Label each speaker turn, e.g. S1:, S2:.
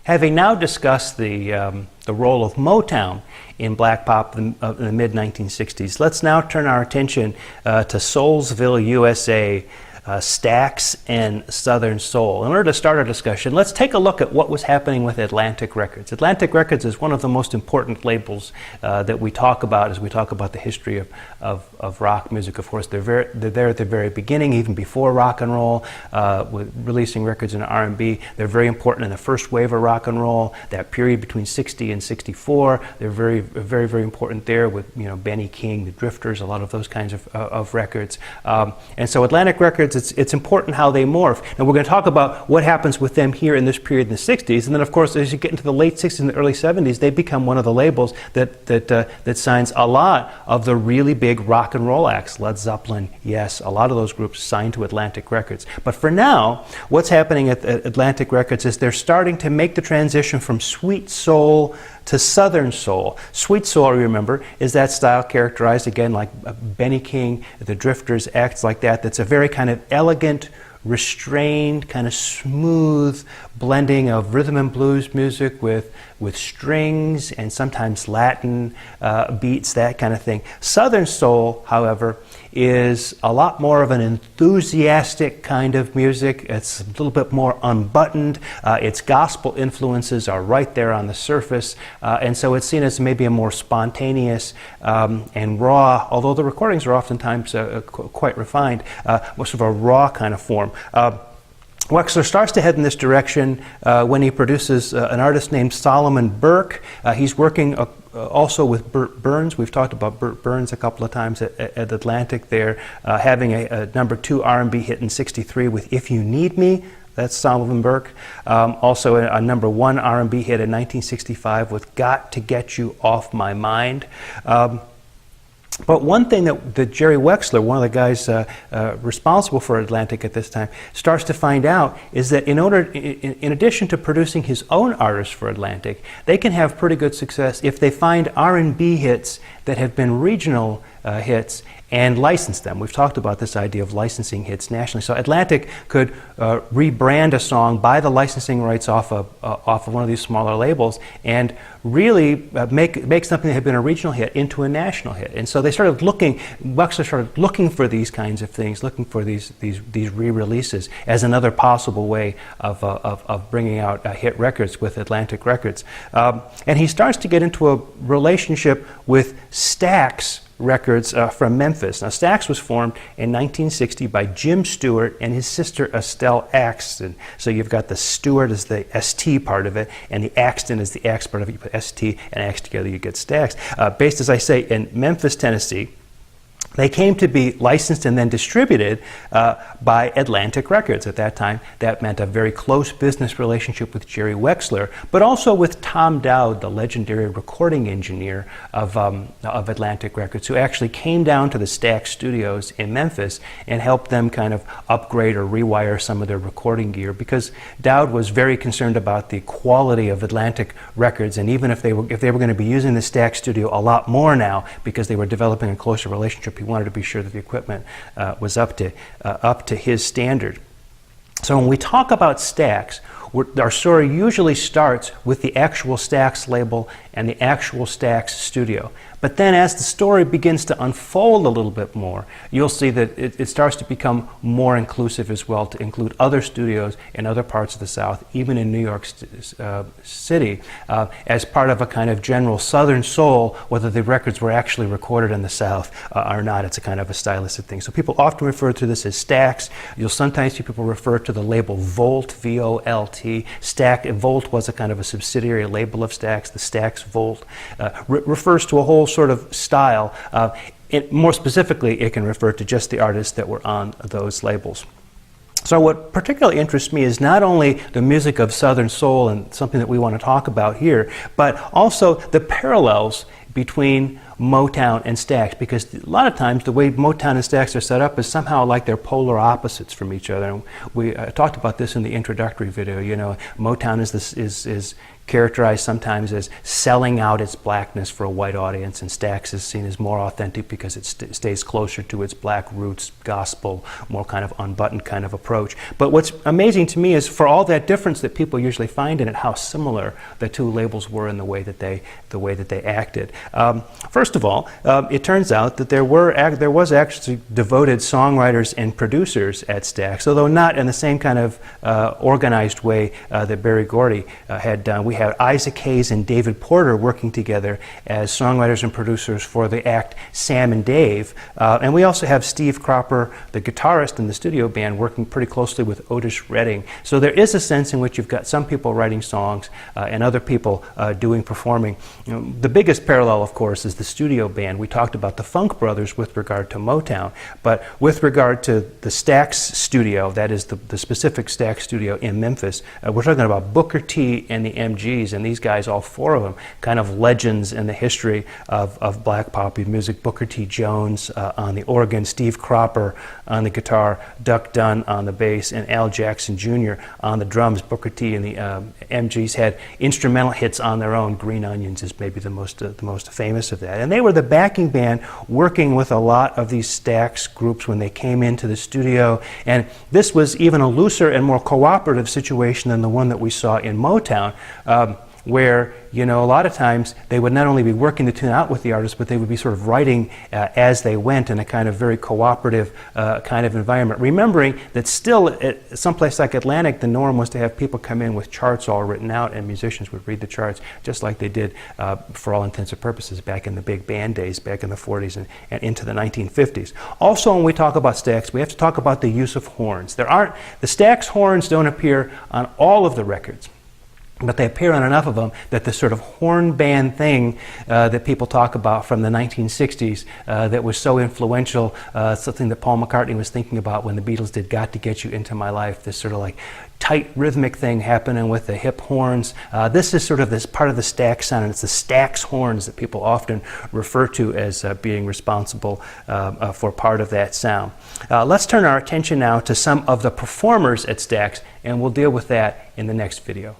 S1: Having now discussed the role of Motown in black pop in the mid-1960s, let's now turn our attention to Soulsville, USA, Stax and Southern Soul. In order to start our discussion, let's take a look at what was happening with Atlantic Records. Atlantic Records is one of the most important labels that we talk about as we talk about the history of rock music. Of course, they're there at the very beginning, even before rock and roll, with releasing records in R&B. They're very important in the first wave of rock and roll, that period between 60 and 64. They're very, very, very important there with, you know, Benny King, the Drifters, a lot of those kinds of records. And so Atlantic Records, it's important how they morph. And we're going to talk about what happens with them here in this period in the 60s. And then, of course, as you get into the late 60s and the early 70s, they become one of the labels that signs a lot of the really big rock and roll acts. Led Zeppelin, yes, a lot of those groups signed to Atlantic Records. But for now, what's happening at Atlantic Records is they're starting to make the transition from sweet soul to Southern soul. Sweet soul, remember, is that style characterized, again, like Benny King, the Drifters, acts like that. That's a very kind of elegant, restrained, kind of smooth blending of rhythm and blues music with strings and sometimes Latin beats, that kind of thing. Southern soul, however, is a lot more of an enthusiastic kind of music. It's a little bit more unbuttoned. Its gospel influences are right there on the surface, and so it's seen as maybe a more spontaneous and raw, although the recordings are oftentimes quite refined, most of a raw kind of form. Wexler starts to head in this direction when he produces an artist named Solomon Burke. He's working also with Burt Burns. We've talked about Burt Burns a couple of times at Atlantic there, having a #2 R&B hit in '63 with If You Need Me. That's Solomon Burke. Also a #1 R&B hit in 1965 with Got to Get You Off My Mind. But one thing that Jerry Wexler, one of the guys responsible for Atlantic at this time, starts to find out is that in addition to producing his own artists for Atlantic, they can have pretty good success if they find R&B hits that have been regional hits and license them. We've talked about this idea of licensing hits nationally. So Atlantic could rebrand a song, buy the licensing rights off of one of these smaller labels, and really make something that had been a regional hit into a national hit. And so they started looking. Wexler started looking for these kinds of things, looking for these re-releases as another possible way of bringing out hit records with Atlantic Records. And he starts to get into a relationship with Stax Records from Memphis. Now, Stax was formed in 1960 by Jim Stewart and his sister Estelle Axton. So you've got the Stewart as the ST part of it, and the Axton is the X part of it. You put ST and X together, you get Stax. Based, as I say, in Memphis, Tennessee. They came to be licensed and then distributed by Atlantic Records. At that time, that meant a very close business relationship with Jerry Wexler, but also with Tom Dowd, the legendary recording engineer of Atlantic Records, who actually came down to the Stax studios in Memphis and helped them kind of upgrade or rewire some of their recording gear, because Dowd was very concerned about the quality of Atlantic Records, and even if they were going to be using the Stax studio a lot more now because they were developing a closer relationship, he wanted to be sure that the equipment was up to his standard. So when we talk about Stax, our story usually starts with the actual Stax label and the actual Stax studio. But then as the story begins to unfold a little bit more, you'll see that it starts to become more inclusive as well, to include other studios in other parts of the South, even in New York City, as part of a kind of general Southern soul, whether the records were actually recorded in the South or not. It's a kind of a stylistic thing. So people often refer to this as Stax. You'll sometimes see people refer to the label Volt, V-O-L-T. Volt was a kind of a subsidiary label of Stax. The Stax Volt refers to a whole sort of style. More specifically, it can refer to just the artists that were on those labels. So what particularly interests me is not only the music of Southern soul and something that we want to talk about here, but also the parallels between Motown and Stax, because a lot of times the way Motown and Stax are set up is somehow like they're polar opposites from each other. And we talked about this in the introductory video. You know, Motown is characterized sometimes as selling out its blackness for a white audience, and Stax is seen as more authentic because it stays closer to its black roots, gospel, more kind of unbuttoned kind of approach. But what's amazing to me is, for all that difference that people usually find in it, how similar the two labels were in the way that they acted. First of all, it turns out that there was actually devoted songwriters and producers at Stax, although not in the same kind of organized way that Berry Gordy had done. We had Isaac Hayes and David Porter working together as songwriters and producers for the act Sam and Dave, and we also have Steve Cropper, the guitarist in the studio band, working pretty closely with Otis Redding. So there is a sense in which you've got some people writing songs and other people doing performing. The biggest parallel, of course, is the studio band. We talked about the Funk Brothers with regard to Motown, but with regard to the Stax studio, that is the specific Stax studio in Memphis, we're talking about Booker T and the MGs, and these guys, all four of them, kind of legends in the history of black pop music. Booker T. Jones on the organ, Steve Cropper on the guitar, Duck Dunn on the bass, and Al Jackson Jr. on the drums. Booker T and the MGs had instrumental hits on their own. Green Onions is maybe the most famous of that. And they were the backing band working with a lot of these Stax groups when they came into the studio. And this was even a looser and more cooperative situation than the one that we saw in Motown, where, you know, a lot of times they would not only be working the tune out with the artist, but they would be sort of writing as they went in a kind of very cooperative kind of environment. Remembering that still at someplace like Atlantic, the norm was to have people come in with charts all written out, and musicians would read the charts just like they did for all intents and purposes back in the big band days, back in the 40s and into the 1950s. Also, when we talk about Stax, we have to talk about the use of horns. The Stax horns don't appear on all of the records, but they appear on enough of them that the sort of horn band thing that people talk about from the 1960s that was so influential, something that Paul McCartney was thinking about when the Beatles did Got to Get You Into My Life, this sort of like tight rhythmic thing happening with the hip horns. This is sort of this part of the Stax sound, and it's the Stax horns that people often refer to as being responsible for part of that sound. Let's turn our attention now to some of the performers at Stax, and we'll deal with that in the next video.